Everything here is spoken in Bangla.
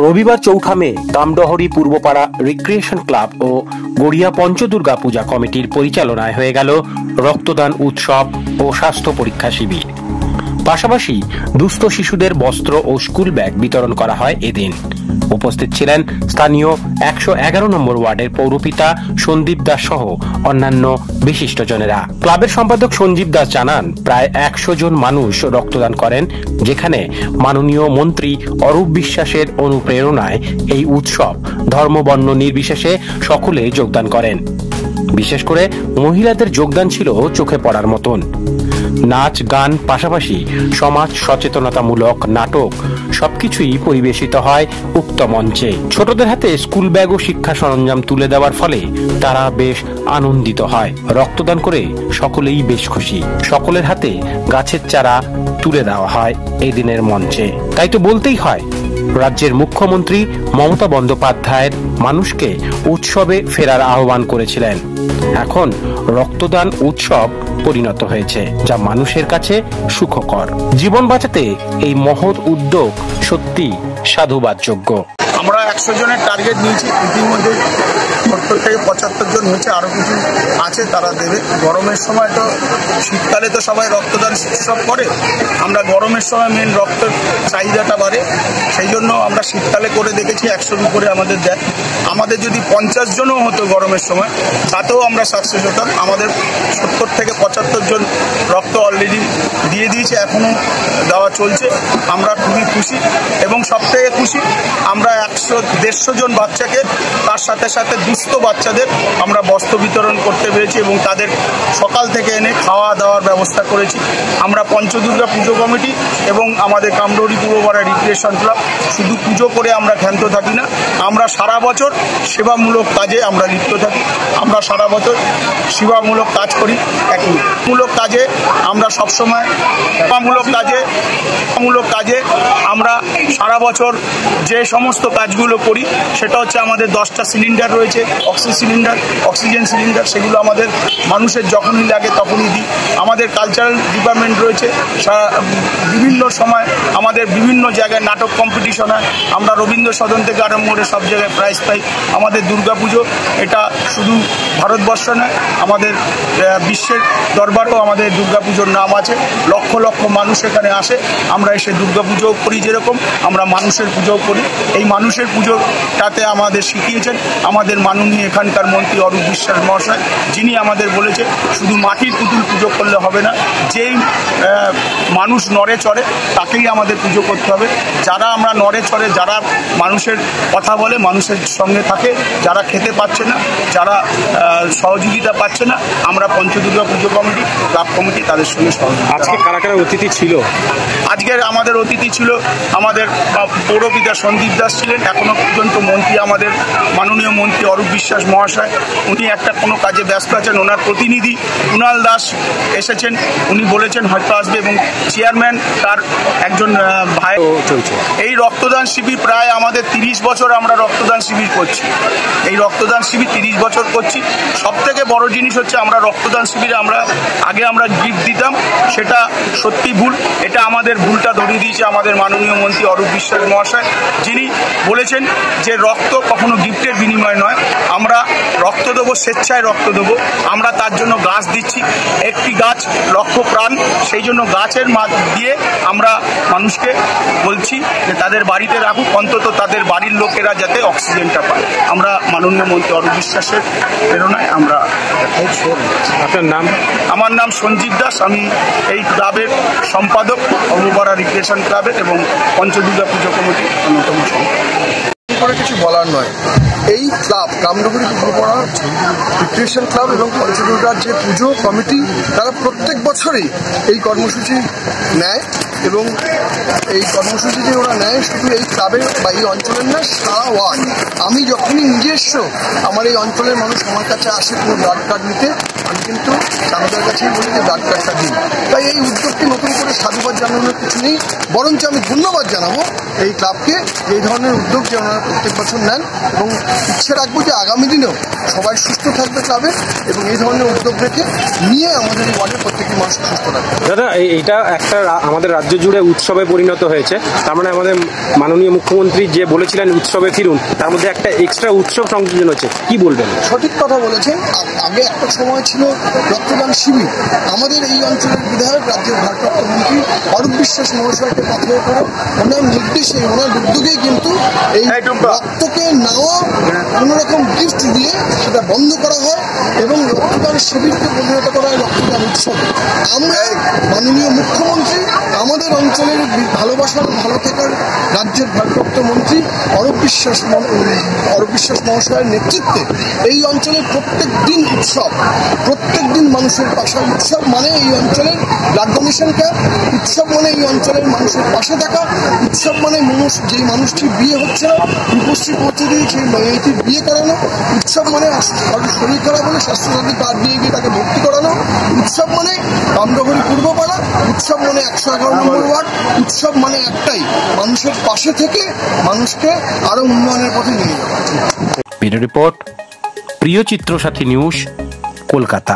রবিবার 4 মে কামডহরি পূর্বপাড়া রিক্রিয়েশন ক্লাব ও গড়িয়া পঞ্চদুর্গা পূজা কমিটির পরিচালনায় হয়ে গেল রক্তদান উৎসব ও স্বাস্থ্য পরীক্ষা শিবির। পাশাপাশি দুস্থ শিশুদের বস্ত্র ও স্কুল ব্যাগ বিতরণ করা হয় এদিন। উপস্থিত ছিলেন স্থানীয় 111 নম্বর ওয়ার্ডের পৌরপিতা সঞ্জীব দাস সহ অন্যান্য বিশিষ্টজনেরা। ক্লাবের সম্পাদক সঞ্জীব দাস জানান, প্রায় 100 জন মানুষ রক্তদান করেন, যেখানে মাননীয় মন্ত্রী অরূপ বিশ্বাসের অনুপ্রেরণায় এই উৎসব ধর্মবর্ণ নির্বিশেষে সকলে যোগদান করেন। বিশেষ করে মহিলাদের যোগদান ছিল চোখে পড়ার মতন। নাচ গান পাশাপাশি সমাজ সচেতনতামূলক নাটক সবকিছুই পরিবেশিত হয় উক্ত মঞ্চে। ছোটদের হাতে স্কুল ব্যাগ ও শিক্ষা সরঞ্জাম তুলে দেওয়ার ফলে তারা বেশ আনন্দিত হয়। রক্তদান করে সকলেই বেশ খুশি। সকলের হাতে গাছের চারা তুলে দেওয়া হয় এই দিনের মঞ্চে। তাই তো বলতেই হয়, রাজ্যের মুখ্যমন্ত্রী মমতা বন্দ্যোপাধ্যায়ের মানুষকে উৎসবে ফেরার আহ্বান করেছিলেন। এখন রক্তদান উৎসব পরিণত হয়েছে, যা মানুষের কাছে সুখকর। জীবন বাঁচাতে এই মহৎ উদ্যোগ সত্যি সাধুবাদযোগ্য। আমরা 100 জনের টার্গেট নিয়েছি, ইতিমধ্যে 70 থেকে 75 জন হয়েছে, আরো কিছু আছে তারা দেবে। গরমের সময় তো, শীতকালে তো সবাই রক্তদান উৎসব করে, আমরা গরমের সময় মেন রক্তের চাহিদাটা বাড়ে, সেই জন্য আমরা শীতকালে করে দেখেছি 100-র উপরে আমাদের দেয়। আমাদের যদি 50 জনও হতো গরমের সময়, তাতেও আমরা সাকসেস হতাম। আমাদের 70 থেকে 75 জন রক্ত অলরেডি দিয়ে দিয়েছে, এখনো দেওয়া চলছে। আমরা খুবই খুশি এবং সবথেকে খুশি আমরা 100-150 জন বাচ্চাকে, তার সাথে সাথে দুস্থ বাচ্চাদের আমরা বস্ত্র বিতরণ করতে পেরেছি এবং তাদের সকাল থেকে এনে খাওয়া দাওয়ার ব্যবস্থা করেছি। আমরা পঞ্চদুর্গা পুজো কমিটি এবং আমাদের কামডহরি পূর্বপাড়া রিক্রিয়েশন ক্লাব শুধু পুজো করে আমরা ক্ষান্ত থাকি না, আমরা সারা বছর সেবামূলক কাজে আমরা লিপ্ত থাকি। আমরা সারা বছর সেবামূলক কাজ করি। মূলক কাজে আমরা সবসময় সেবামূলক কাজে আমরা সারা বছর যে সমস্ত কাজগুলো করি, সেটা হচ্ছে আমাদের 10টা সিলিন্ডার রয়েছে, অক্সিজেন সিলিন্ডার, সেগুলো আমাদের মানুষের যখনই লাগে তখনই দিই। আমাদের কালচারাল ডিপার্টমেন্ট রয়েছে, বিভিন্ন সময় আমাদের বিভিন্ন জায়গায় নাটক কম্পিটিশন হয়, আমরা রবীন্দ্র সদন থেকে আরম্ভ করে সব জায়গায় প্রাইজ পাই। আমাদের দুর্গাপুজো, এটা শুধু ভারতবর্ষ নয়, আমাদের বিশ্বের দরবারেও আমাদের দুর্গাপুজোর নাম আছে। লক্ষ লক্ষ মানুষ এখানে আসে, আমরা এসে দুর্গাপুজো করি, যেরকম আমরা মানুষের পুজো করি। এই মানুষের পুজোটাতে আমাদের শিখিয়েছেন আমাদের মাননীয় এখানকার মন্ত্রী অরূপ বিশ্বাস মহাশয়, যিনি আমাদের বলেছে শুধু মাটির পুতুল পুজো করলে হবে না, যেই মানুষ নড়ে চড়ে তাকেই আমাদের পুজো করতে হবে। যারা আমরা নড়ে চড়ে, যারা মানুষের কথা বলে, মানুষের সঙ্গে থাকে, যারা খেতে পাচ্ছে না, যারা সহযোগিতা পাচ্ছে না, আমরা পঞ্চদুর্গা পুজো কমিটি, ক্লাব কমিটি তাদের সঙ্গে সহযোগিতা। আজকে কারা কারা অতিথি ছিল? আজকের আমাদের অতিথি ছিল আমাদের পৌরপিতা সঞ্জীব দাস ছিলেন। এখনো পর্যন্ত মন্ত্রী, আমাদের মাননীয় মন্ত্রী অরূপ বিশ্বাস মহাশয়, উনি একটা কোনো কাজে ব্যস্ত আছেন। ওনার প্রতিনিধি কুণাল দাস এসেছেন, উনি বলেছেন হয়তো আসবে, এবং চেয়ারম্যান তার একজন ভাই চলছে। এই রক্তদান শিবির প্রায় আমাদের 30 বছর আমরা রক্তদান শিবির করছি। এই রক্তদান শিবির 30 বছর করছি। সব থেকে বড় জিনিস হচ্ছে আমরা রক্তদান শিবিরে আগে আমরা গিফট দিতাম, সেটা সত্যি ভুল। এটা আমাদের ভুলটা ধরিয়ে দিয়েছে আমাদের মাননীয় মন্ত্রী অরূপ বিশ্বাস মহাশয়, যিনি বলেছেন যে রক্ত কখনো গিফটের বিনিময় নয়, আমরা রক্ত দেবো, স্বেচ্ছায় রক্ত দেবো। আমরা তার জন্য গাছ দিচ্ছি, একটি গাছ লক্ষ প্রাণ, সেই জন্য গাছের দিয়ে আমরা মানুষকে বলছি যে তাদের বাড়িতে রাখুক, অন্তত তাদের বাড়ির লোকেরা যাতে অক্সিজেনটা পায়। আমরা মাননীয় মন্ত্রী অরূপ বিশ্বাসের প্রেরণায় আমরা। আপনার নাম? আমার নাম সঞ্জীব দাস, আমি এই ক্লাবের সম্পাদক, পূর্বপাড়া রিক্রিয়েশন ক্লাবের এবং পঞ্চদুর্গা পুজো কমিটির অন্যতম সম্পাদক। করে কিছু বলার নয়, এই club Kamdahari Purbapara recreation club এবং পঞ্চদুর্গার যে পুজো কমিটি, তারা প্রত্যেক বছরই এই কর্মসূচি নেয় এবং এই কর্মসূচি যে ওরা নেয় শুধু এই ক্লাবের বা এই অঞ্চলের না, সারা ওয়ার্ড। আমি যখনই নিজস্ব আমার এই অঞ্চলের মানুষ আমার কাছে আসে কোনো ব্লাড কার্ড নিতে, আমি কিন্তু চাঁদাদের কাছেই বলি যে ব্লাড কার্ডটা দিই। তাই এই উদ্যোগটি নতুন করে সাধুবাদ জানানোর কিছু নেই, বরঞ্চ আমি ধন্যবাদ জানাবো এই ক্লাবকে এই ধরনের উদ্যোগ যে ওনারা প্রত্যেক বছর নেন, এবং ইচ্ছে রাখবো যে আগামী দিনেও সবাই সুস্থ থাকবে ক্লাবে এবং এই ধরনের উদ্যোগ রেখে নিয়ে আমাদের এই ওয়ার্ডের প্রত্যেক থেকে মানুষ সুস্থ থাকবে। দাদা, এইটা একটা আমাদের রাজ্য জুড়ে উৎসবে পরিণত হয়েছে, তার মানে আমাদের মাননীয় মুখ্যমন্ত্রী যে বলেছিলেন উৎসবে ফিরুন, তার মধ্যে একটা এক্সট্রা উৎসব সংযোজন হচ্ছে, কি বলবেন? সঠিক কথা বলেছেন। আগে একটা সময় ছিল রক্তদান শিবির। আমাদের এই অঞ্চলের বিধায়ক, রাজ্যের ভারপ্রাপ্ত মন্ত্রী অরূপ বিশ্বাস মহাশয়কে পাঠিয়ে করে ওনার নির্দেশে, ওনার উদ্যোগেই কিন্তু এই রক্তকে নেওয়া কোনোরকম গিফট দিয়ে সেটা বন্ধ করা হয় এবং রক্তদান শিবিরকে পরিণত করা হয় রক্তদান উৎসবে। আমরা মাননীয় মুখ্যমন্ত্রী, আমাদের অঞ্চলের ভালোবাসার, ভালো থাকার রাজ্যের ভারপ্রাপ্ত মন্ত্রী অরূপ বিশ্বাস মহাশয়ের নেতৃত্বে এই অঞ্চলের প্রত্যেক দিন উৎসব, প্রত্যেক দিন মানুষের পাশে। উৎসব মানে এই অঞ্চলের ব্লাড ডোনেশন ক্যাম্প, উৎসব মানে এই অঞ্চলের মানুষের পাশে থাকা, উৎসব মানে যেই মানুষটির বিয়ে হচ্ছে না, রূপশ্রী পৌঁছে দিয়ে সেই মেয়েটির বিয়ে করানো, উৎসব মানে শরীর খারাপ হলে স্বাস্থ্যসাথী কার্ড নিয়ে গিয়ে তাকে ভর্তি করানো, উৎসব মানে কামডহরি পূর্বপাড়া, উৎসব মানে 111 নম্বর ওয়ার্ড, উৎসব মানে একটাই, মানুষের পাশে থেকে মানুষকে আরো উন্নয়নের পথে নিয়ে যাওয়া। ব্যুরো রিপোর্ট, প্রিয় চিত্রসাথী নিউজ, কলকাতা।